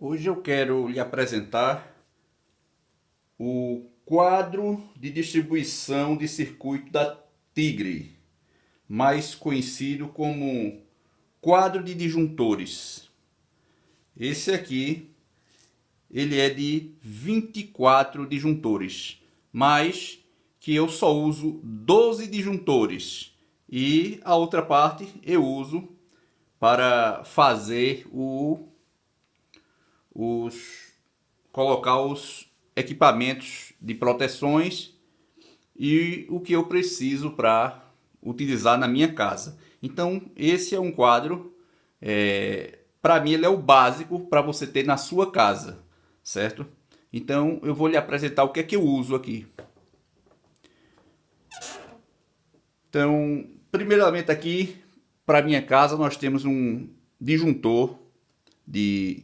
Hoje eu quero lhe apresentar o quadro de distribuição de circuito da Tigre, mais conhecido como quadro de disjuntores. Esse aqui, ele é de 24 disjuntores, mas que eu só uso 12 disjuntores e a outra parte eu uso para fazer os colocar os equipamentos de proteções e o que eu preciso para utilizar na minha casa. Então, esse é um quadro, para mim ele é o básico para você ter na sua casa, certo? Então, eu vou lhe apresentar o que é que eu uso aqui. Então, primeiramente aqui, para minha casa, nós temos um disjuntor de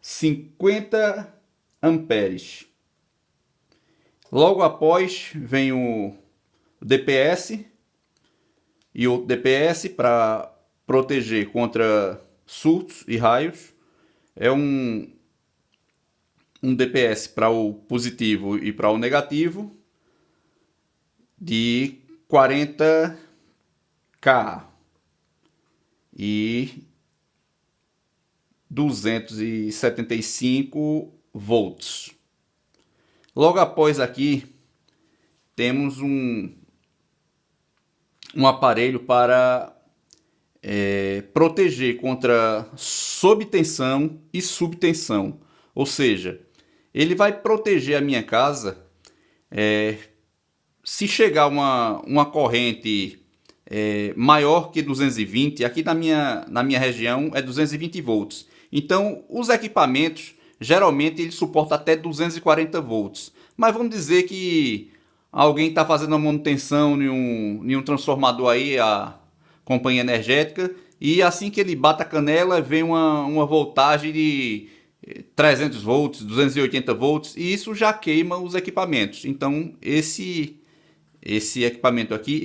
50 amperes. Logo após vem o DPS e outro DPS para proteger contra surtos e raios. É um DPS para o positivo e para o negativo de 40K e 275 volts. Logo após aqui temos um aparelho para proteger contra sobtensão e subtensão. Ou seja, ele vai proteger a minha casa se chegar uma corrente maior que 220, aqui na minha região é 220 volts. Então, os equipamentos, geralmente, ele suporta até 240 volts. Mas vamos dizer que alguém está fazendo a manutenção em um transformador aí, a companhia energética, e assim que ele bate a canela, vem uma voltagem de 300 volts, 280 volts, e isso já queima os equipamentos. Então, esse equipamento aqui,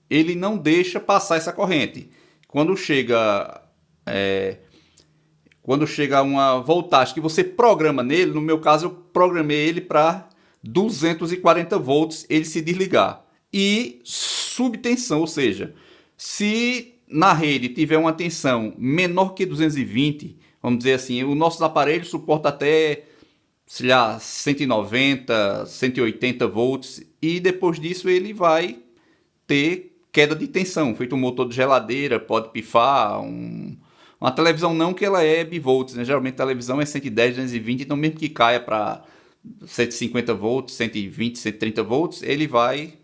ele não deixa passar essa corrente. Quando chega a uma voltagem que você programa nele, no meu caso eu programei ele para 240 volts, ele se desligar. E subtensão, ou seja, se na rede tiver uma tensão menor que 220, vamos dizer assim, os nossos aparelhos suportam até, sei lá, 190, 180 volts, e depois disso ele vai ter queda de tensão, feito um motor de geladeira, pode pifar, uma televisão não, que ela é bivolts, né? Geralmente a televisão é 110, 220, então mesmo que caia para 150 volts, 120, 130 volts, ele vai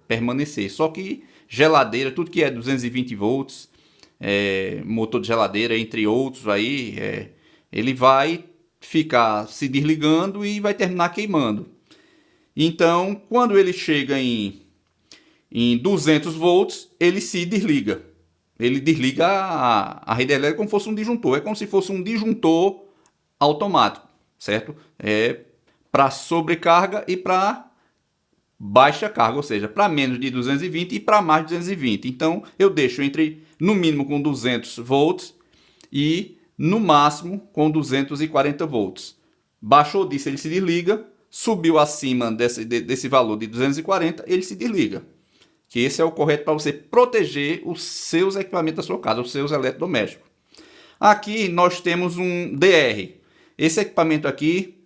permanecer. Só que geladeira, tudo que é 220 volts, motor de geladeira, entre outros aí, ele vai ficar se desligando e vai terminar queimando. Então, quando ele chega em 200 volts, ele se desliga. Ele desliga a rede elétrica como se fosse um disjuntor. É como se fosse um disjuntor automático, certo? É para sobrecarga e para baixa carga, ou seja, para menos de 220 e para mais de 220. Então, eu deixo no mínimo com 200 volts e no máximo com 240 volts. Baixou disso, ele se desliga. Subiu acima desse valor de 240, ele se desliga. Que esse é o correto para você proteger os seus equipamentos da sua casa, os seus eletrodomésticos. Aqui nós temos um DR. Esse equipamento aqui,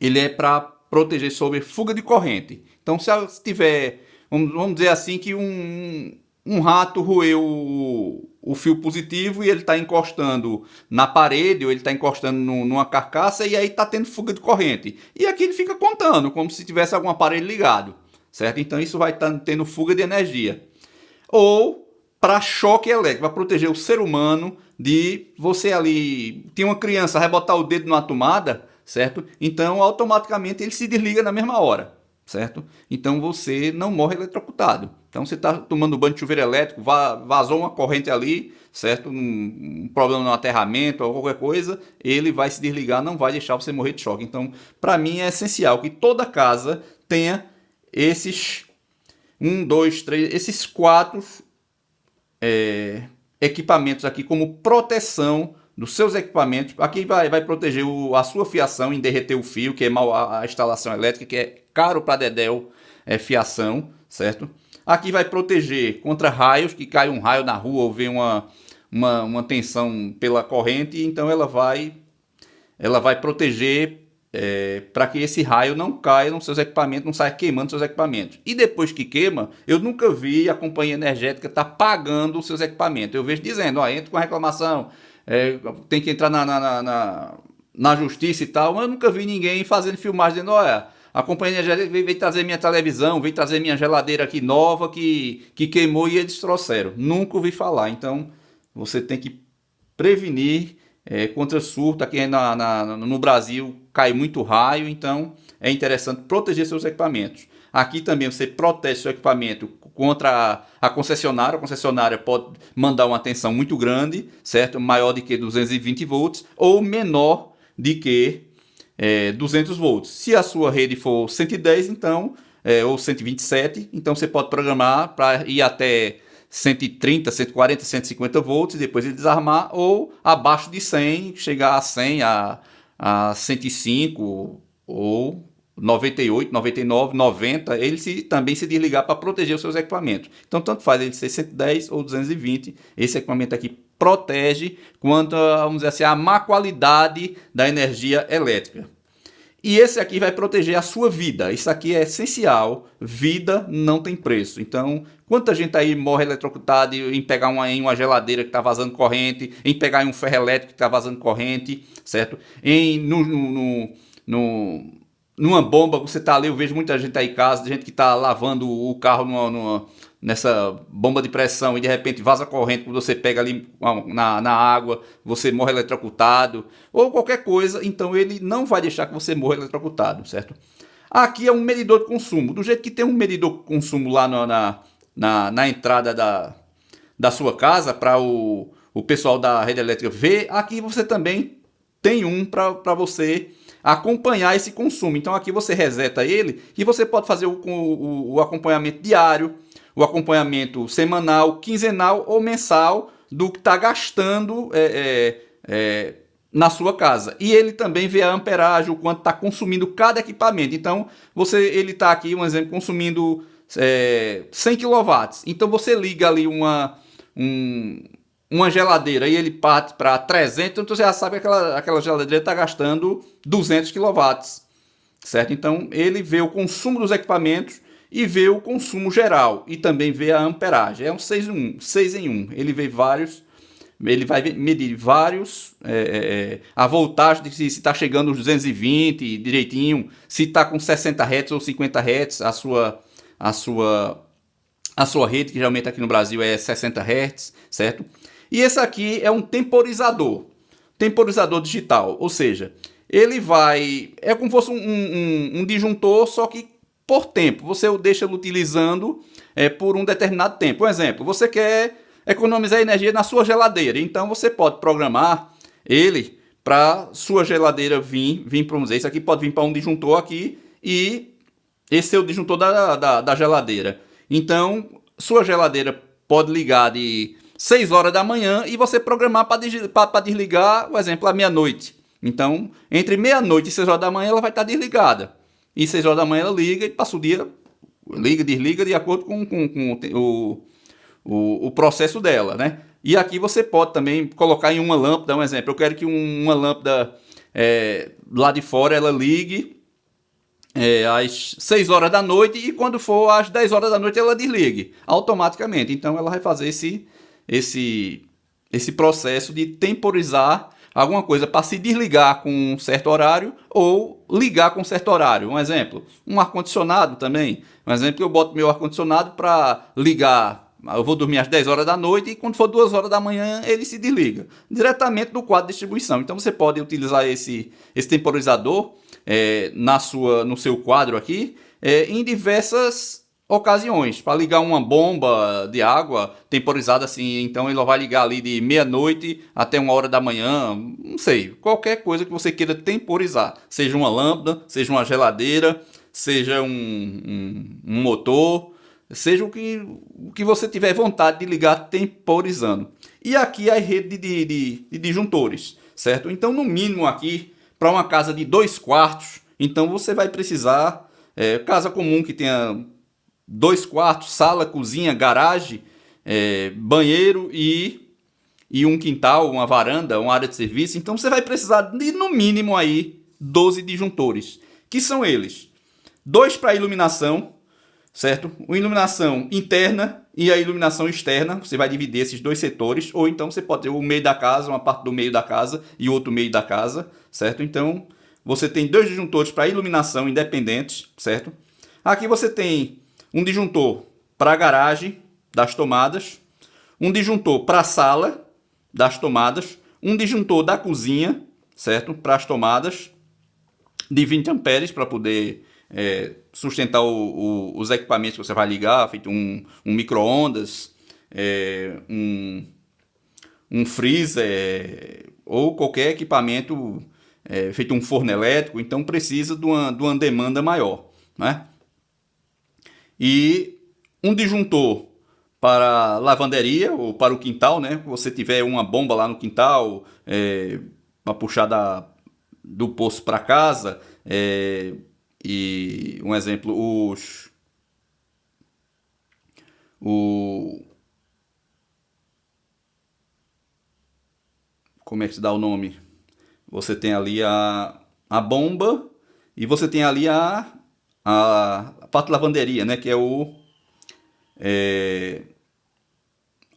ele é para proteger sobre fuga de corrente. Então, se tiver, vamos dizer assim, que um rato roeu o fio positivo e ele está encostando na parede ou ele está encostando numa carcaça e aí está tendo fuga de corrente. E aqui ele fica contando, como se tivesse algum aparelho ligado, certo? Então isso vai estar tendo fuga de energia. Ou para choque elétrico, para proteger o ser humano de você ali... Tem uma criança, vai botar o dedo numa tomada, certo? Então automaticamente ele se desliga na mesma hora, certo? Então você não morre eletrocutado. Então você está tomando banho de chuveiro elétrico, vazou uma corrente ali, certo? Um problema no aterramento ou qualquer coisa, ele vai se desligar, não vai deixar você morrer de choque. Então, para mim é essencial que toda casa tenha esses esses quatro equipamentos aqui como proteção dos seus equipamentos. Aqui vai proteger a sua fiação em derreter o fio, queimar a instalação elétrica, que é caro para dedéu, fiação, certo? Aqui vai proteger contra raios, que cai um raio na rua ou vem uma tensão pela corrente, então ela vai proteger para que esse raio não caia nos seus equipamentos, não saia queimando seus equipamentos. E depois que queima, eu nunca vi a companhia energética estar pagando os seus equipamentos. Eu vejo dizendo, entra com a reclamação, tem que entrar na justiça e tal, mas eu nunca vi ninguém fazendo filmagem dizendo, olha, a companhia energética veio trazer minha televisão, veio trazer minha geladeira aqui nova que queimou e eles trouxeram. Nunca ouvi falar. Então, você tem que prevenir contra surto. Aqui no Brasil cai muito raio, então é interessante proteger seus equipamentos. Aqui também você protege seu equipamento contra a concessionária. A concessionária pode mandar uma tensão muito grande, certo? Maior de que 220 volts ou menor de que 200 volts. Se a sua rede for 110, então, ou 127, então você pode programar para ir até 130, 140, 150 volts e depois ele desarmar, ou abaixo de 100, chegar a 100, a 105 ou 98, 99, 90, ele também se desligar para proteger os seus equipamentos. Então, tanto faz ele ser 110 ou 220, esse equipamento aqui protege quanto, vamos dizer assim, a má qualidade da energia elétrica. E esse aqui vai proteger a sua vida. Isso aqui é essencial. Vida não tem preço. Então, quanta gente aí morre eletrocutado em pegar em uma geladeira que está vazando corrente, em pegar em um ferro elétrico que está vazando corrente, certo? Numa bomba, você está ali, eu vejo muita gente aí em casa, gente que está lavando o carro nessa bomba de pressão e de repente vaza corrente, quando você pega ali na água, você morre eletrocutado, ou qualquer coisa, então ele não vai deixar que você morra eletrocutado, certo? Aqui é um medidor de consumo, do jeito que tem um medidor de consumo lá na entrada da sua casa, para o pessoal da rede elétrica ver, aqui você também tem um para você acompanhar esse consumo. Então aqui você reseta ele e você pode fazer o acompanhamento diário, o acompanhamento semanal, quinzenal ou mensal do que está gastando na sua casa. E ele também vê a amperagem, o quanto está consumindo cada equipamento. Então ele está aqui, um exemplo, consumindo 100 kW. Então você liga ali uma geladeira e ele parte para 300, então você já sabe que aquela geladeira está gastando 200 kW, certo? Então ele vê o consumo dos equipamentos e vê o consumo geral e também vê a amperagem. É um 6 em 1. Ele vai medir vários, a voltagem de se está chegando aos 220 direitinho, se está com 60 Hz ou 50 Hz a sua rede, que geralmente aqui no Brasil é 60 Hz, certo? E esse aqui é um temporizador digital, ou seja, ele é como se fosse um disjuntor, só que por tempo. Você o deixa utilizando por um determinado tempo. Por exemplo, você quer economizar energia na sua geladeira, então você pode programar ele para sua geladeira vir para, vamos dizer, isso aqui pode vir para um disjuntor aqui e esse é o disjuntor da geladeira. Então, sua geladeira pode ligar de 6 horas da manhã e você programar para desligar, por exemplo, à meia-noite. Então, entre meia-noite e 6 horas da manhã ela vai estar desligada. E 6 horas da manhã ela liga e passa o dia, liga, desliga de acordo com o processo dela, né? E aqui você pode também colocar em uma lâmpada, um exemplo. Eu quero que uma lâmpada lá de fora ela ligue às 6 horas da noite e quando for às 10 horas da noite ela desligue automaticamente. Então ela vai fazer esse processo de temporizar alguma coisa para se desligar com um certo horário ou ligar com um certo horário. Um exemplo, um ar-condicionado também. Um exemplo, eu boto meu ar-condicionado para ligar, eu vou dormir às 10 horas da noite e quando for 2 horas da manhã ele se desliga diretamente do quadro de distribuição. Então você pode utilizar esse temporizador no seu quadro aqui em diversas ocasiões, para ligar uma bomba de água temporizada assim, então ele vai ligar ali de meia-noite até 1 hora da manhã, não sei, qualquer coisa que você queira temporizar, seja uma lâmpada, seja uma geladeira, seja um motor, seja o que você tiver vontade de ligar temporizando. e aqui a rede de disjuntores, certo? Então, no mínimo aqui, para uma casa de 2 quartos, então você vai precisar, casa comum que tenha 2 quartos, sala, cozinha, garagem, banheiro e um quintal, uma varanda, uma área de serviço. Então você vai precisar de no mínimo aí 12 disjuntores, que são eles: dois para iluminação, certo? Uma iluminação interna e a iluminação externa. Você vai dividir esses dois setores, ou então você pode ter o meio da casa, uma parte do meio da casa e outro meio da casa, certo? Então você tem dois disjuntores para iluminação independentes, certo? Aqui você tem um disjuntor para a garagem das tomadas, um disjuntor para a sala das tomadas, um disjuntor da cozinha, certo? Para as tomadas de 20 amperes para poder sustentar os equipamentos que você vai ligar, feito um micro-ondas, um freezer ou qualquer equipamento, feito um forno elétrico. Então precisa de uma demanda maior, né? E um disjuntor para lavanderia ou para o quintal, né? Se você tiver uma bomba lá no quintal, para puxar do poço para casa, e um exemplo, como é que se dá o nome? Você tem ali a bomba e você tem ali a parte de lavanderia, né? Que é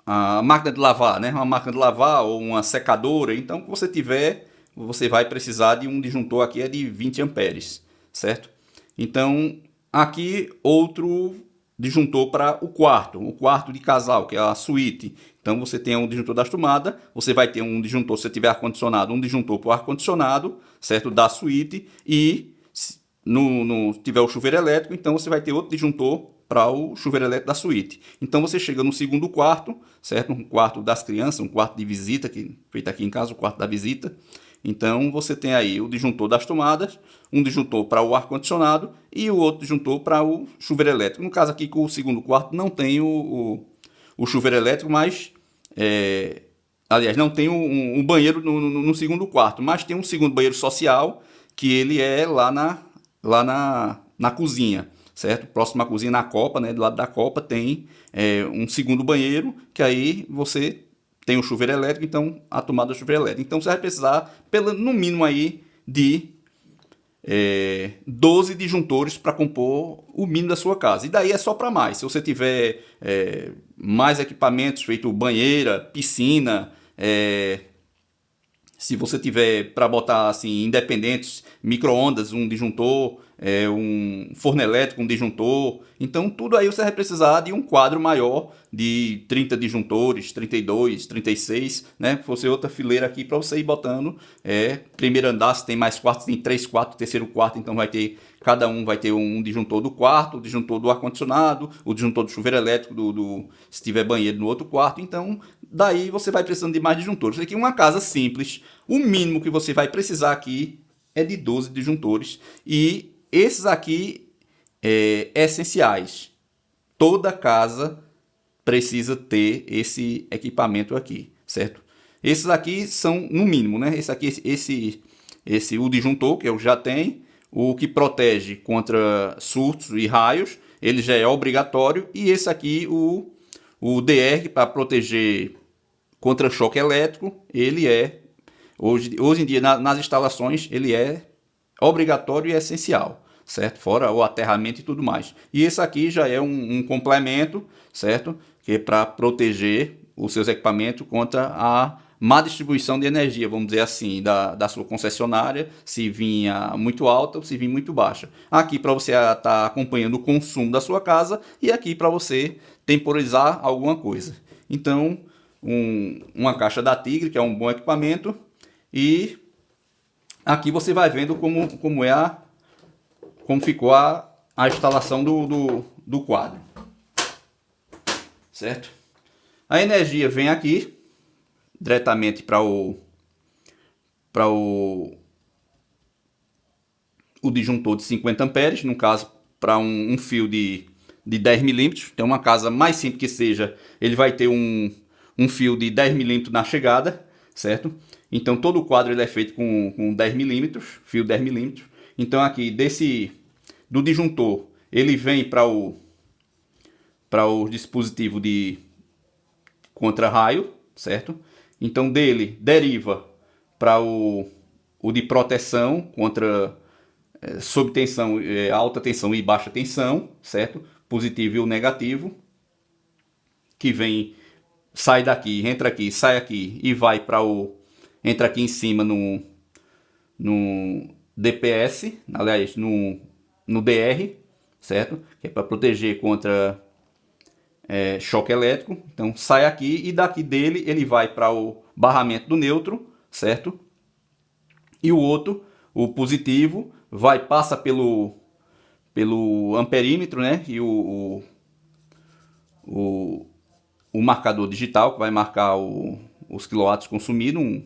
a máquina de lavar, né? Uma máquina de lavar ou uma secadora. Então, que você tiver, você vai precisar de um disjuntor aqui de 20 amperes, certo? Então, aqui outro disjuntor para o quarto de casal, que é a suíte. Então, você tem um disjuntor das tomadas, você vai ter um disjuntor, se você tiver ar-condicionado, um disjuntor para o ar-condicionado, certo? Da suíte, e se tiver o chuveiro elétrico, então você vai ter outro disjuntor para o chuveiro elétrico da suíte. Então você chega no segundo quarto, certo? Um quarto das crianças, um quarto de visita, feito aqui em casa, o quarto da visita. Então você tem aí o disjuntor das tomadas, um disjuntor para o ar-condicionado e o outro disjuntor para o chuveiro elétrico. No caso aqui, com o segundo quarto, não tem o chuveiro elétrico, mas aliás, não tem um banheiro no segundo quarto, mas tem um segundo banheiro social, que ele é lá na cozinha, certo? Próximo à cozinha, na copa, né? Do lado da copa tem um segundo banheiro, que aí você tem o chuveiro elétrico, então a tomada do chuveiro elétrico. Então você vai precisar, no mínimo aí, de 12 disjuntores para compor o mínimo da sua casa. E daí é só para mais. Se você tiver mais equipamentos, feito banheira, piscina, se você tiver para botar assim independentes, micro-ondas, um disjuntor, um forno elétrico, um disjuntor, então tudo aí você vai precisar de um quadro maior de 30 disjuntores, 32, 36, né? Se fosse outra fileira aqui para você ir botando. Primeiro andar, se tem mais quartos, tem 3 quartos, terceiro quarto, então cada um vai ter um disjuntor do quarto, o disjuntor do ar-condicionado, o disjuntor do chuveiro elétrico, se tiver banheiro no outro quarto. Então daí você vai precisando de mais disjuntores. Aqui uma casa simples, o mínimo que você vai precisar aqui é de 12 disjuntores, e esses aqui essenciais. Toda casa precisa ter esse equipamento aqui, certo? Esses aqui são no mínimo, né? O disjuntor, que eu já tenho, o que protege contra surtos e raios, ele já é obrigatório, e esse aqui, o DR, para proteger contra choque elétrico, ele hoje em dia nas instalações, ele é obrigatório e essencial, certo? Fora o aterramento e tudo mais. E esse aqui já é um complemento, certo? Que é para proteger os seus equipamentos contra a má distribuição de energia, vamos dizer assim, da sua concessionária, se vinha muito alta ou se vinha muito baixa. Aqui para você estar acompanhando o consumo da sua casa, e aqui para você temporizar alguma coisa. Então, uma caixa da Tigre, que é um bom equipamento, e aqui você vai vendo como ficou a instalação do quadro, certo? A energia vem aqui diretamente para o disjuntor de 50 amperes, no caso para um fio de 10 milímetros. Então uma casa mais simples que seja, ele vai ter um um fio de 10 milímetros na chegada, certo? Então todo o quadro ele é feito com 10 milímetros, fio 10 milímetros. Então aqui do disjuntor ele vem para o dispositivo de contra-raio, certo? Então dele deriva para o de proteção contra sob tensão, alta tensão e baixa tensão, certo? Positivo e o negativo, que vem, sai daqui, entra aqui, sai aqui e vai para entra aqui em cima no DPS, aliás, no DR, certo? Que é para proteger contra choque elétrico. Então sai aqui e daqui dele ele vai para o barramento do neutro, certo? E o outro, o positivo, passa pelo amperímetro, né? E o marcador digital, que vai marcar os quilowatts consumidos,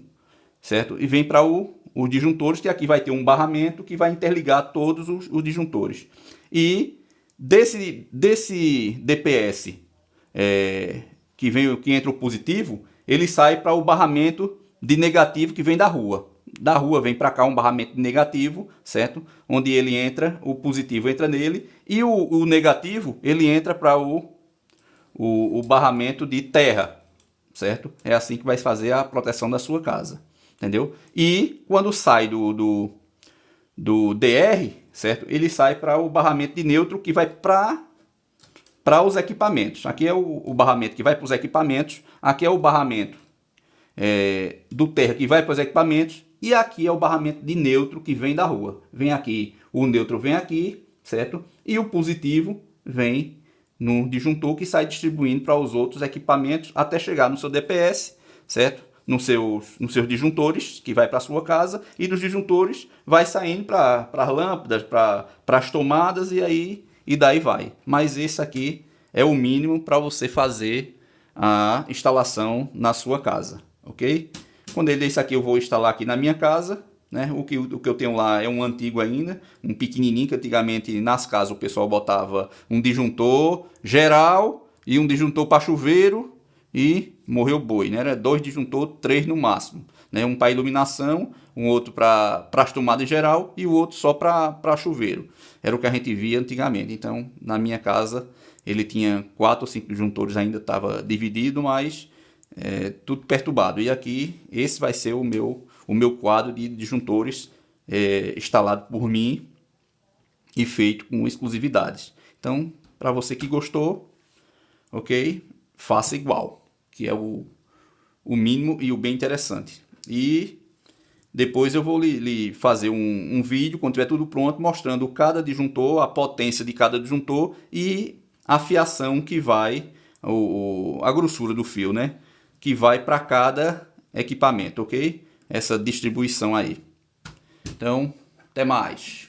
certo? E vem para os disjuntores, que aqui vai ter um barramento que vai interligar todos os disjuntores. E desse DPS que entra o positivo, ele sai para o barramento de negativo que vem da rua. Da rua vem para cá um barramento negativo, certo? Onde ele entra, o positivo entra nele, e o negativo ele entra para o barramento de terra, certo? É assim que vai fazer a proteção da sua casa, entendeu? E quando sai do DR, certo? Ele sai para o barramento de neutro que vai para os equipamentos. Aqui é o barramento que vai para os equipamentos, aqui é o barramento do terra que vai para os equipamentos, e aqui é o barramento de neutro que vem da rua. Vem aqui, o neutro vem aqui, certo? E o positivo vem no disjuntor que sai distribuindo para os outros equipamentos até chegar no seu DPS, certo? Nos seus disjuntores, que vai para a sua casa, e dos disjuntores vai saindo para as lâmpadas, para as tomadas, e daí vai. Mas esse aqui é o mínimo para você fazer a instalação na sua casa, ok? Quando ele disse aqui, eu vou instalar aqui na minha casa, né? O que eu tenho lá é um antigo ainda, um pequenininho, que antigamente nas casas o pessoal botava um disjuntor geral e um disjuntor para chuveiro e morreu boi, né? Era 2 disjuntor, 3 no máximo, né? Um para iluminação, um outro para as tomadas em geral e o outro só para chuveiro. Era o que a gente via antigamente. Então, na minha casa, ele tinha 4 ou 5 disjuntores, ainda estava dividido, mas tudo perturbado. E aqui, esse vai ser o meu quadro de disjuntores instalado por mim e feito com exclusividades. Então, para você que gostou, ok? Faça igual, que é o mínimo e o bem interessante. E depois eu vou lhe fazer um vídeo, quando tiver tudo pronto, mostrando cada disjuntor, a potência de cada disjuntor e a fiação que vai, a grossura do fio, né? Que vai para cada equipamento, ok? Essa distribuição aí. Então, até mais.